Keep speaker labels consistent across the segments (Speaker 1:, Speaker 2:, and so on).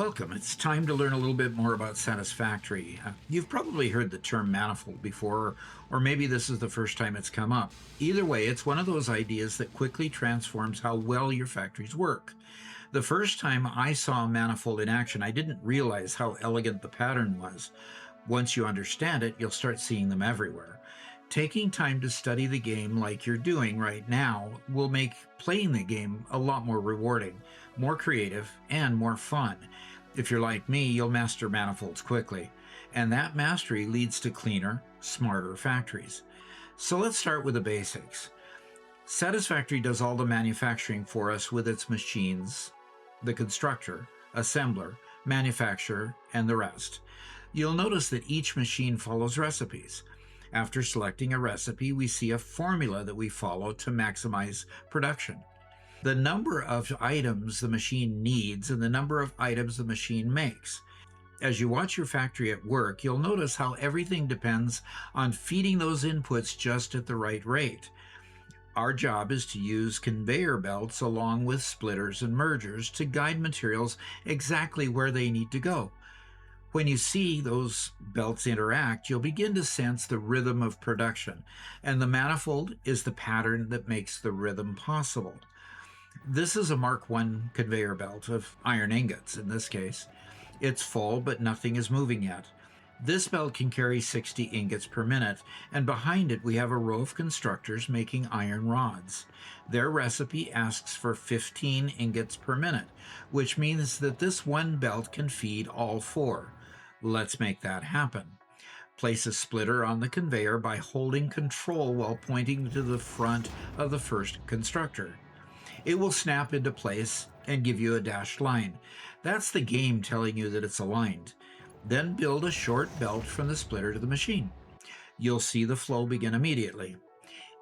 Speaker 1: Welcome. It's time to learn a little bit more about Satisfactory. You've probably heard the term manifold before, or maybe this is the first time it's come up. Either way, it's one of those ideas that quickly transforms how well your factories work. The first time I saw a manifold in action, I didn't realize how elegant the pattern was. Once you understand it, you'll start seeing them everywhere. Taking time to study the game like you're doing right now will make playing the game a lot more rewarding, more creative, and more fun. If you're like me, you'll master manifolds quickly, and that mastery leads to cleaner, smarter factories. So let's start with the basics. Satisfactory does all the manufacturing for us with its machines, the constructor, assembler, manufacturer, and the rest. You'll notice that each machine follows recipes. After selecting a recipe, we see a formula that we follow to maximize production. The number of items the machine needs and the number of items the machine makes. As you watch your factory at work, you'll notice how everything depends on feeding those inputs just at the right rate. Our job is to use conveyor belts along with splitters and mergers to guide materials exactly where they need to go. When you see those belts interact, you'll begin to sense the rhythm of production, and the manifold is the pattern that makes the rhythm possible. This is a Mark I conveyor belt of iron ingots in this case. It's full, but nothing is moving yet. This belt can carry 60 ingots per minute, and behind it we have a row of constructors making iron rods. Their recipe asks for 15 ingots per minute, which means that this one belt can feed all four. Let's make that happen. Place a splitter on the conveyor by holding control while pointing to the front of the first constructor. It will snap into place and give you a dashed line. That's the game telling you that it's aligned. Then build a short belt from the splitter to the machine. You'll see the flow begin immediately.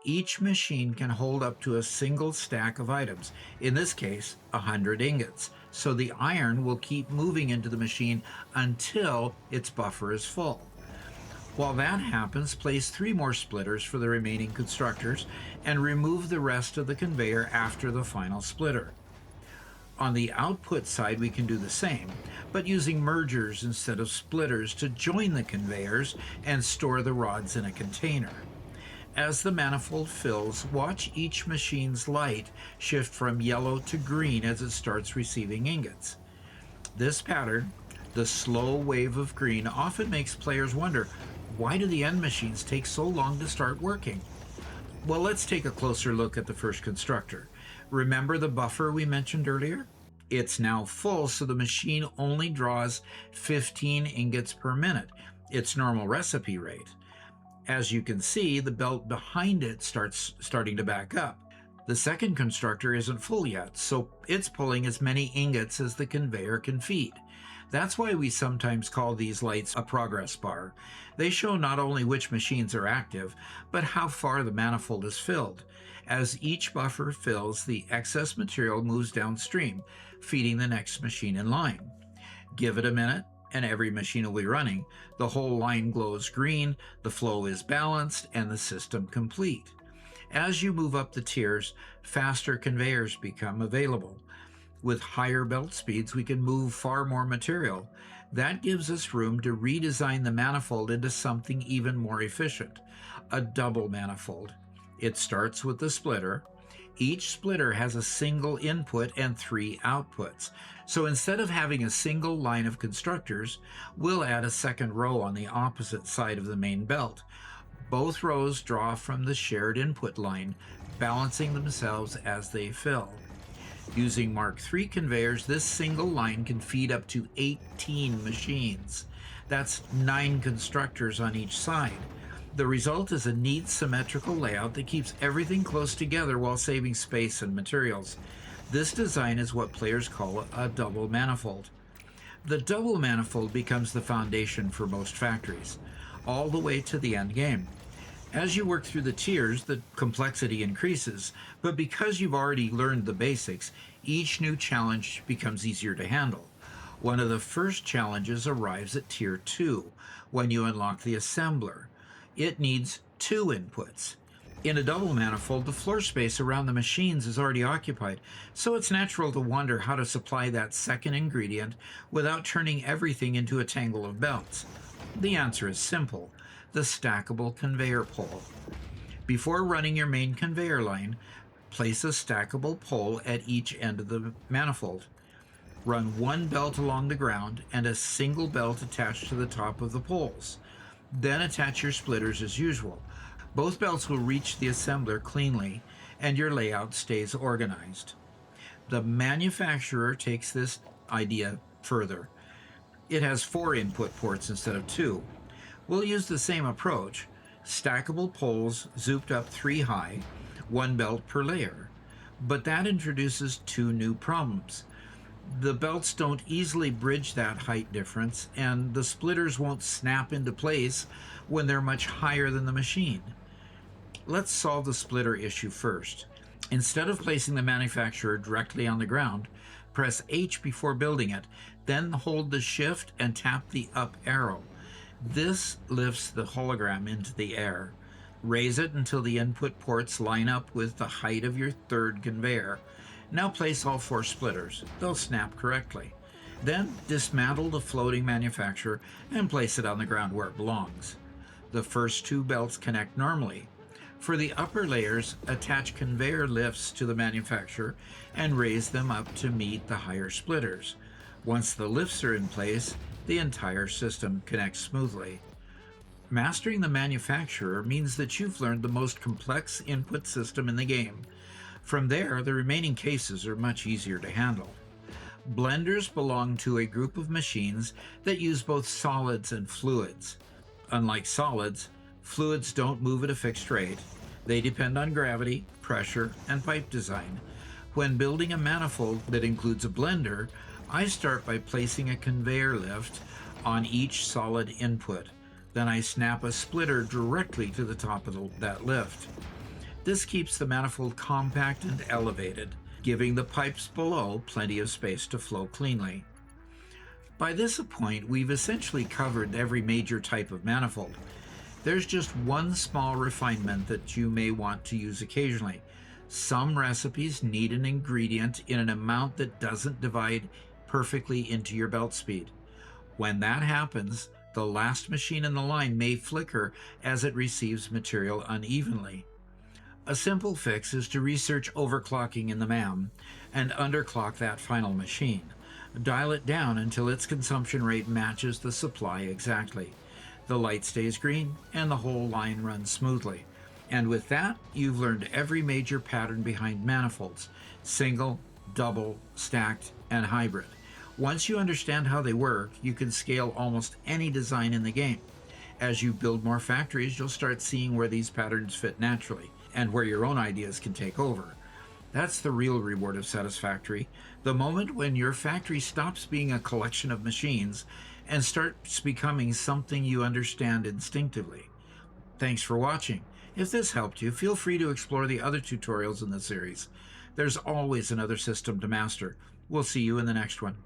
Speaker 1: Each machine can hold up to a single stack of items, in this case 100 ingots, so the iron will keep moving into the machine until its buffer is full. While that happens, place 3 more splitters for the remaining constructors and remove the rest of the conveyor after the final splitter. On the output side, we can do the same, but using mergers instead of splitters to join the conveyors and store the rods in a container. As the manifold fills, watch each machine's light shift from yellow to green as it starts receiving ingots. This pattern, the slow wave of green, often makes players wonder, why do the end machines take so long to start working? Well, let's take a closer look at the first constructor. Remember the buffer we mentioned earlier? It's now full, so the machine only draws 15 ingots per minute, its normal recipe rate. As you can see, the belt behind it starting to back up. The second constructor isn't full yet, so it's pulling as many ingots as the conveyor can feed. That's why we sometimes call these lights a progress bar. They show not only which machines are active, but how far the manifold is filled. As each buffer fills, the excess material moves downstream, feeding the next machine in line. Give it a minute, and every machine will be running. The whole line glows green, the flow is balanced, and the system complete. As you move up the tiers, faster conveyors become available. With higher belt speeds, we can move far more material. That gives us room to redesign the manifold into something even more efficient, a double manifold. It starts with the splitter. Each splitter has a single input and 3 outputs. So instead of having a single line of constructors, we'll add a second row on the opposite side of the main belt. Both rows draw from the shared input line, balancing themselves as they fill. Using Mark III conveyors, this single line can feed up to 18 machines. That's 9 constructors on each side. The result is a neat symmetrical layout that keeps everything close together while saving space and materials. This design is what players call a double manifold. The double manifold becomes the foundation for most factories, all the way to the end game. As you work through the tiers, the complexity increases, but because you've already learned the basics, each new challenge becomes easier to handle. One of the first challenges arrives at Tier 2, when you unlock the assembler. It needs 2 inputs. In a double manifold, the floor space around the machines is already occupied, so it's natural to wonder how to supply that second ingredient without turning everything into a tangle of belts. The answer is simple: the stackable conveyor pole. Before running your main conveyor line, place a stackable pole at each end of the manifold. Run one belt along the ground and a single belt attached to the top of the poles. Then attach your splitters as usual. Both belts will reach the assembler cleanly, and your layout stays organized. The manufacturer takes this idea further. It has 4 input ports instead of 2. We'll use the same approach: stackable poles zooped up 3 high, 1 belt per layer. But that introduces 2 new problems. The belts don't easily bridge that height difference, and the splitters won't snap into place when they're much higher than the machine. Let's solve the splitter issue first. Instead of placing the manufacturer directly on the ground, press H before building it, then hold the shift and tap the up arrow. This lifts the hologram into the air. Raise it until the input ports line up with the height of your third conveyor. Now place all 4 splitters. They'll snap correctly. Then dismantle the floating manufacturer and place it on the ground where it belongs. The first 2 belts connect normally. For the upper layers, attach conveyor lifts to the manufacturer and raise them up to meet the higher splitters. Once the lifts are in place, the entire system connects smoothly. Mastering the manufacturer means that you've learned the most complex input system in the game. From there, the remaining cases are much easier to handle. Blenders belong to a group of machines that use both solids and fluids. Unlike solids, fluids don't move at a fixed rate. They depend on gravity, pressure, and pipe design. When building a manifold that includes a blender, I start by placing a conveyor lift on each solid input. Then I snap a splitter directly to the top of that lift. This keeps the manifold compact and elevated, giving the pipes below plenty of space to flow cleanly. By this point, we've essentially covered every major type of manifold. There's just one small refinement that you may want to use occasionally. Some recipes need an ingredient in an amount that doesn't divide perfectly into your belt speed. When that happens, the last machine in the line may flicker as it receives material unevenly. A simple fix is to research overclocking in the MAM and underclock that final machine. Dial it down until its consumption rate matches the supply exactly. The light stays green and the whole line runs smoothly. And with that, you've learned every major pattern behind manifolds: single, double, stacked, and hybrid. Once you understand how they work, you can scale almost any design in the game. As you build more factories, you'll start seeing where these patterns fit naturally, and where your own ideas can take over. That's the real reward of Satisfactory, the moment when your factory stops being a collection of machines and starts becoming something you understand instinctively. Thanks for watching. If this helped you, feel free to explore the other tutorials in the series. There's always another system to master. We'll see you in the next one.